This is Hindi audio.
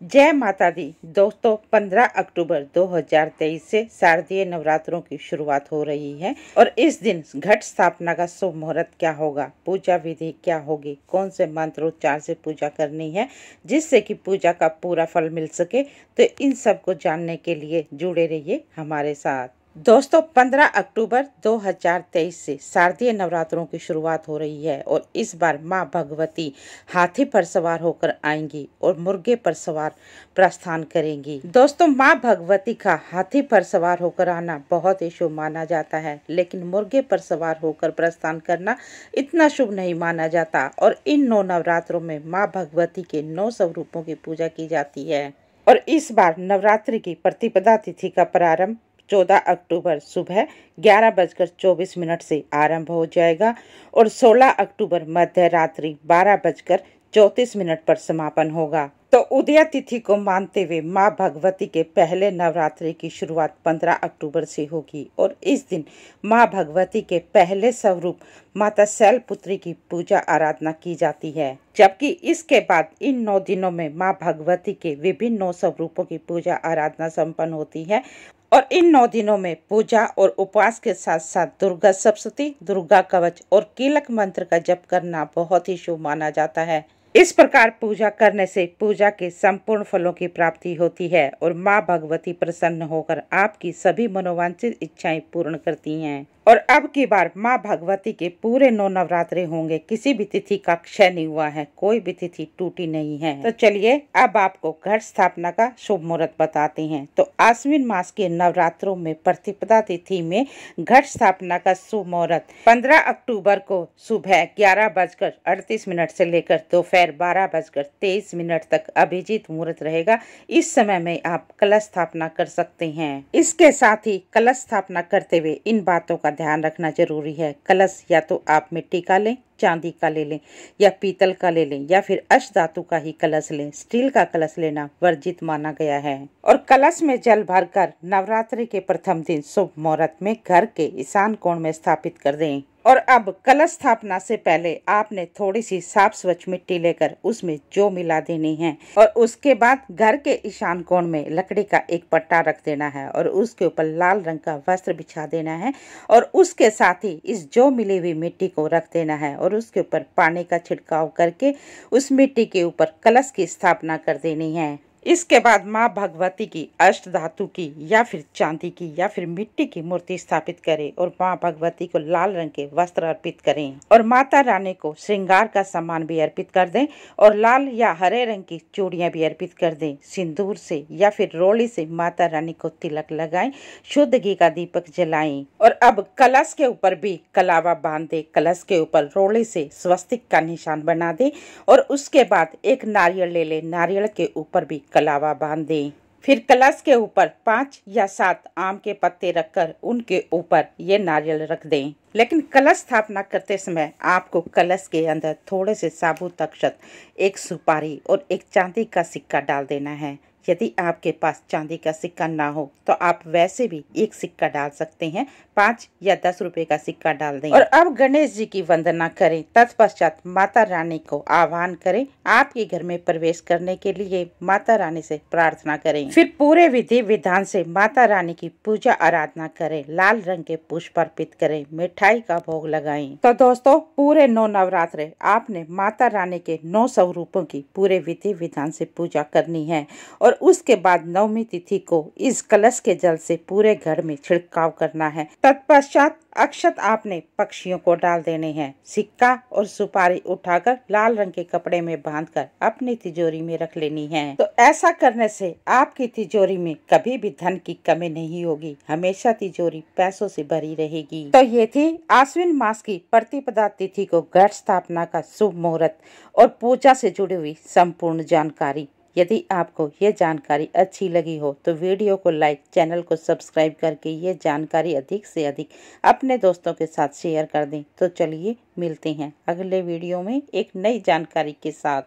जय माता दी दोस्तों, 15 अक्टूबर 2023 से शारदीय नवरात्रों की शुरुआत हो रही है और इस दिन घट स्थापना का शुभ मुहूर्त क्या होगा, पूजा विधि क्या होगी, कौन से मंत्रोच्चार से पूजा करनी है जिससे कि पूजा का पूरा फल मिल सके। तो इन सब को जानने के लिए जुड़े रहिए हमारे साथ। दोस्तों, 15 अक्टूबर 2023 से शारदीय नवरात्रों की शुरुआत हो रही है और इस बार मां भगवती हाथी पर सवार होकर आएंगी और मुर्गे पर सवार प्रस्थान करेंगी। दोस्तों, मां भगवती का हाथी पर सवार होकर आना बहुत ही शुभ माना जाता है, लेकिन मुर्गे पर सवार होकर प्रस्थान करना इतना शुभ नहीं माना जाता। और इन 9 नवरात्रों में मां भगवती के 9 स्वरूपों की पूजा की जाती है और इस बार नवरात्रि की प्रतिपदा तिथि का प्रारंभ 14 अक्टूबर सुबह 11:24 से आरंभ हो जाएगा और 16 अक्टूबर मध्य रात्रि 12:34 पर समापन होगा। तो उदया तिथि को मानते हुए मां भगवती के पहले नवरात्रि की शुरुआत 15 अक्टूबर से होगी और इस दिन मां भगवती के पहले स्वरूप माता शैलपुत्री की पूजा आराधना की जाती है, जबकि इसके बाद इन 9 दिनों में मां भगवती के विभिन्न 9 स्वरूपों की पूजा आराधना संपन्न होती है। और इन 9 दिनों में पूजा और उपवास के साथ साथ दुर्गा सप्तशती, दुर्गा कवच और कीलक मंत्र का जप करना बहुत ही शुभ माना जाता है। इस प्रकार पूजा करने से पूजा के संपूर्ण फलों की प्राप्ति होती है और मां भगवती प्रसन्न होकर आपकी सभी मनोवांछित इच्छाएं पूर्ण करती हैं। और अब की बार मां भगवती के पूरे 9 नवरात्रे होंगे, किसी भी तिथि का क्षय नहीं हुआ है, कोई भी तिथि टूटी नहीं है। तो चलिए अब आपको घट स्थापना का शुभ मुहूर्त बताते हैं। तो आश्विन मास के नवरात्रों में प्रतिपदा तिथि में घट स्थापना का शुभ मुहूर्त 15 अक्टूबर को सुबह 11:38 से लेकर दोपहर 12:23 तक अभिजीत मुहूर्त रहेगा। इस समय में आप कलश स्थापना कर सकते हैं। इसके साथ ही कलश स्थापना करते हुए इन बातों का ध्यान रखना जरूरी है। कलश या तो आप मिट्टी का लें, चांदी का ले लें या पीतल का ले लें या फिर अष्ट धातु का ही कलश लें। स्टील का कलश लेना वर्जित माना गया है। और कलश में जल भरकर नवरात्रि के प्रथम दिन शुभ मुहूर्त में घर के ईशान कोण में स्थापित कर दें। और अब कलश स्थापना से पहले आपने थोड़ी सी साफ स्वच्छ मिट्टी लेकर उसमें जौ मिला देनी है और उसके बाद घर के ईशान कोण में लकड़ी का एक पट्टा रख देना है और उसके ऊपर लाल रंग का वस्त्र बिछा देना है और उसके साथ ही इस जौ मिली हुई मिट्टी को रख देना है और उसके ऊपर पानी का छिड़काव करके उस मिट्टी के ऊपर कलश की स्थापना कर देनी है। इसके बाद मां भगवती की अष्ट धातु की या फिर चांदी की या फिर मिट्टी की मूर्ति स्थापित करें और मां भगवती को लाल रंग के वस्त्र अर्पित करें और माता रानी को श्रृंगार का सामान भी अर्पित कर दें और लाल या हरे रंग की चूड़ियां भी अर्पित कर दें। सिंदूर से या फिर रोली से माता रानी को तिलक लगाएं, शुद्ध घी का दीपक जलाएं और अब कलश के ऊपर भी कलावा बांध दे। कलश के ऊपर रोली से स्वस्तिक का निशान बना दे और उसके बाद एक नारियल ले ले, नारियल के ऊपर भी कलावा बांध दें। फिर कलश के ऊपर 5 या 7 आम के पत्ते रखकर उनके ऊपर ये नारियल रख दें। लेकिन कलश स्थापना करते समय आपको कलश के अंदर थोड़े से साबुत अक्षत, एक सुपारी और एक चांदी का सिक्का डाल देना है। यदि आपके पास चांदी का सिक्का ना हो तो आप वैसे भी एक सिक्का डाल सकते हैं, 5 या 10 रुपए का सिक्का डाल दें। और अब गणेश जी की वंदना करें। तत्पश्चात माता रानी को आह्वान करें। आपके घर में प्रवेश करने के लिए माता रानी से प्रार्थना करें। फिर पूरे विधि विधान से माता रानी की पूजा आराधना करें। लाल रंग के पुष्प अर्पित करें, मिठाई का भोग लगाएं। तो दोस्तों, पूरे 9 नवरात्रे आपने माता रानी के 9 स्वरूपों की पूरे विधि विधान से पूजा करनी है और उसके बाद नवमी तिथि को इस कलश के जल से पूरे घर में छिड़काव करना है। तत्पश्चात अक्षत आपने पक्षियों को डाल देने हैं। सिक्का और सुपारी उठाकर लाल रंग के कपड़े में बांधकर अपनी तिजोरी में रख लेनी है। तो ऐसा करने से आपकी तिजोरी में कभी भी धन की कमी नहीं होगी, हमेशा तिजोरी पैसों से भरी रहेगी। तो ये थी आश्विन मास की प्रतिपदा तिथि को घट स्थापना का शुभ मुहूर्त और पूजा से जुड़ी हुई संपूर्ण जानकारी। यदि आपको ये जानकारी अच्छी लगी हो तो वीडियो को लाइक, चैनल को सब्सक्राइब करके ये जानकारी अधिक से अधिक अपने दोस्तों के साथ शेयर कर दें। तो चलिए मिलते हैं अगले वीडियो में एक नई जानकारी के साथ।